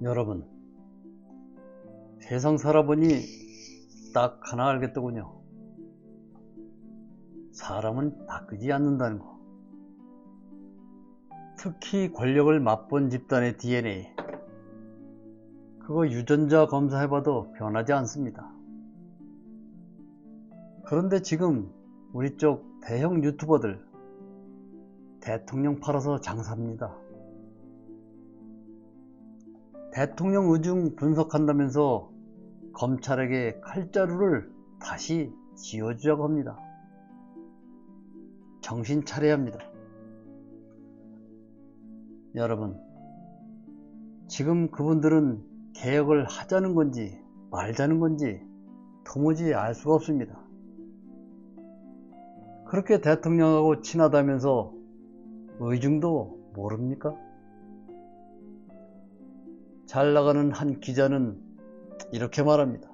여러분, 세상 살아보니 딱 하나 알겠더군요. 사람은 바뀌지 않는다는 거. 특히 권력을 맛본 집단의 DNA, 그거 유전자 검사해봐도 변하지 않습니다. 그런데 지금 우리 쪽 대형 유튜버들 대통령 팔아서 장사합니다. 대통령 의중 분석한다면서 검찰에게 칼자루를 다시 쥐어주자고 합니다. 정신 차려야 합니다. 여러분, 지금 그분들은 개혁을 하자는 건지 말자는 건지 도무지 알 수가 없습니다. 그렇게 대통령하고 친하다면서 의중도 모릅니까? 잘 나가는 한 기자는 이렇게 말합니다.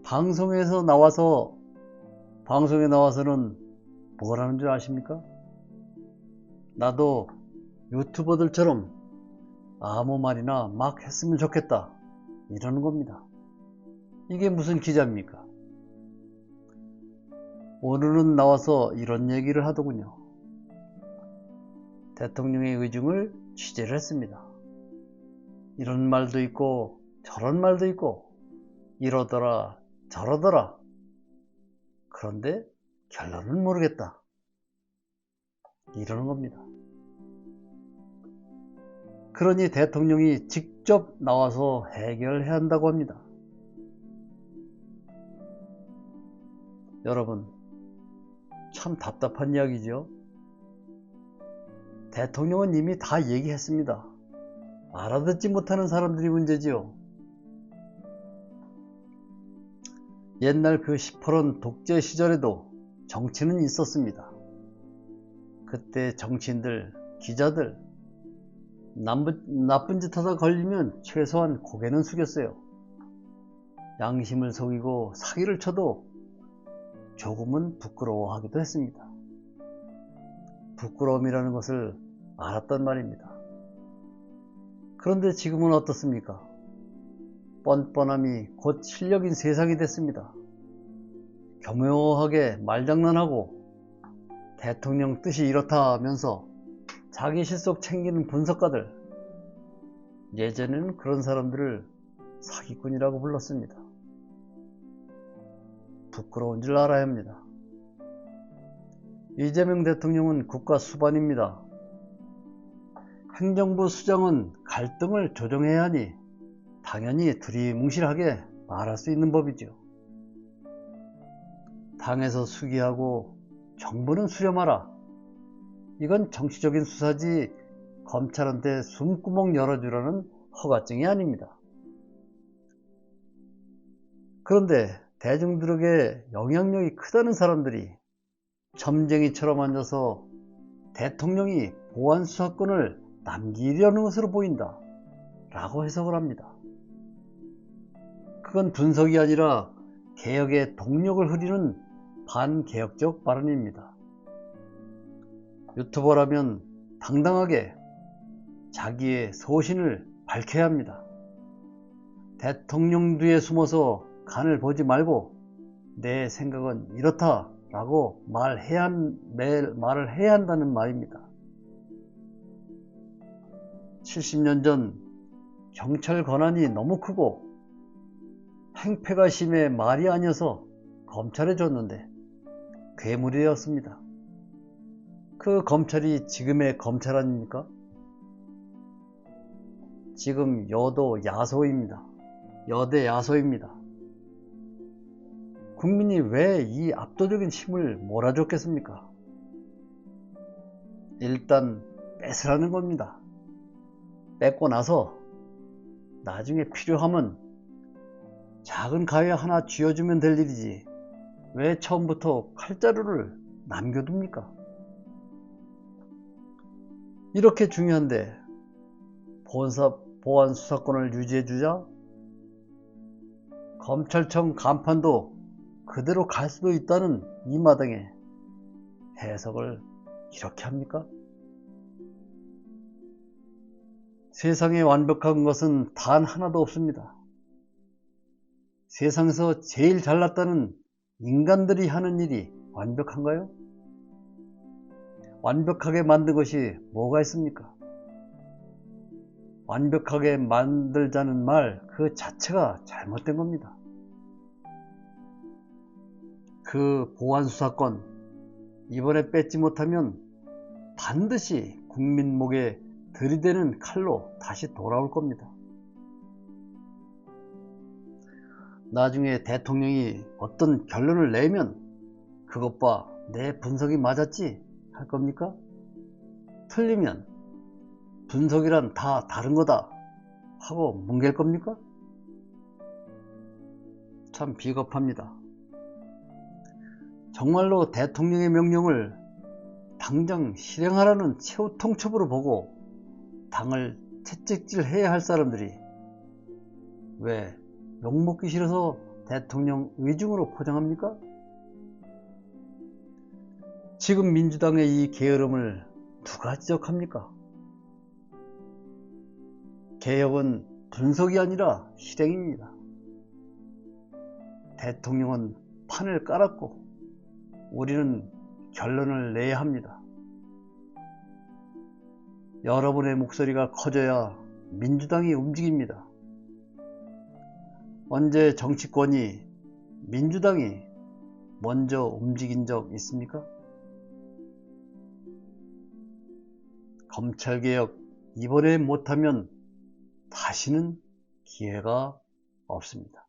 방송에 나와서는 뭐라는 줄 아십니까? 나도 유튜버들처럼 아무 말이나 막 했으면 좋겠다, 이러는 겁니다. 이게 무슨 기자입니까? 오늘은 나와서 이런 얘기를 하더군요. 대통령의 의중을 취재를 했습니다. 이런 말도 있고 저런 말도 있고 이러더라 저러더라. 그런데 결론은 모르겠다, 이러는 겁니다. 그러니 대통령이 직접 나와서 해결해야 한다고 합니다. 여러분, 참 답답한 이야기죠. 대통령은 이미 다 얘기했습니다. 알아듣지 못하는 사람들이 문제지요. 옛날 그 시퍼런 독재 시절에도 정치는 있었습니다. 그때 정치인들, 기자들 나쁜 짓 하다 걸리면 최소한 고개는 숙였어요. 양심을 속이고 사기를 쳐도 조금은 부끄러워하기도 했습니다. 부끄러움이라는 것을 알았단 말입니다. 그런데 지금은 어떻습니까? 뻔뻔함이 곧 실력인 세상이 됐습니다. 교묘하게 말장난하고 대통령 뜻이 이렇다 하면서 자기 실속 챙기는 분석가들, 예전에는 그런 사람들을 사기꾼이라고 불렀습니다. 부끄러운 줄 알아야 합니다. 이재명 대통령은 국가 수반입니다. 행정부 수장은 갈등을 조정해야 하니 당연히 두리뭉실하게 말할 수 있는 법이죠. 당에서 수기하고 정부는 수렴하라, 이건 정치적인 수사지 검찰한테 숨구멍 열어주라는 허가증이 아닙니다. 그런데 대중들에게 영향력이 크다는 사람들이 점쟁이처럼 앉아서 대통령이 보안수사권을 남기려는 것으로 보인다 라고 해석을 합니다. 그건 분석이 아니라 개혁의 동력을 흐리는 반개혁적 발언입니다. 유튜버라면 당당하게 자기의 소신을 밝혀야 합니다. 대통령 뒤에 숨어서 간을 보지 말고 내 생각은 이렇다 라고 말을 해야 한다는 말입니다. 70년 전 경찰 권한이 너무 크고 행패가 심해 말이 아니어서 검찰에 줬는데 괴물이 되었습니다. 그 검찰이 지금의 검찰 아닙니까? 지금 여도 야소입니다. 여대 야소입니다. 국민이 왜 이 압도적인 힘을 몰아줬겠습니까? 일단 뺏으라는 겁니다. 뺏고 나서 나중에 필요하면 작은 가위 하나 쥐어주면 될 일이지 왜 처음부터 칼자루를 남겨둡니까? 이렇게 중요한데 보안 수사권을 유지해주자? 검찰청 간판도 그대로 갈 수도 있다는 이 마당에 해석을 이렇게 합니까? 세상에 완벽한 것은 단 하나도 없습니다. 세상에서 제일 잘났다는 인간들이 하는 일이 완벽한가요? 완벽하게 만든 것이 뭐가 있습니까? 완벽하게 만들자는 말 그 자체가 잘못된 겁니다. 그 보안수사권 이번에 뺏지 못하면 반드시 국민 목에 들이대는 칼로 다시 돌아올 겁니다. 나중에 대통령이 어떤 결론을 내면 그것 봐, 내 분석이 맞았지 할 겁니까? 틀리면 분석이란 다 다른 거다 하고 뭉갤 겁니까? 참 비겁합니다. 정말로 대통령의 명령을 당장 실행하라는 최후 통첩으로 보고 당을 채찍질해야 할 사람들이 왜 욕먹기 싫어서 대통령 의중으로 포장합니까? 지금 민주당의 이 게으름을 누가 지적합니까? 개혁은 분석이 아니라 실행입니다. 대통령은 판을 깔았고 우리는 결론을 내야 합니다. 여러분의 목소리가 커져야 민주당이 움직입니다. 언제 정치권이 민주당이 먼저 움직인 적 있습니까? 검찰개혁 이번에 못하면 다시는 기회가 없습니다.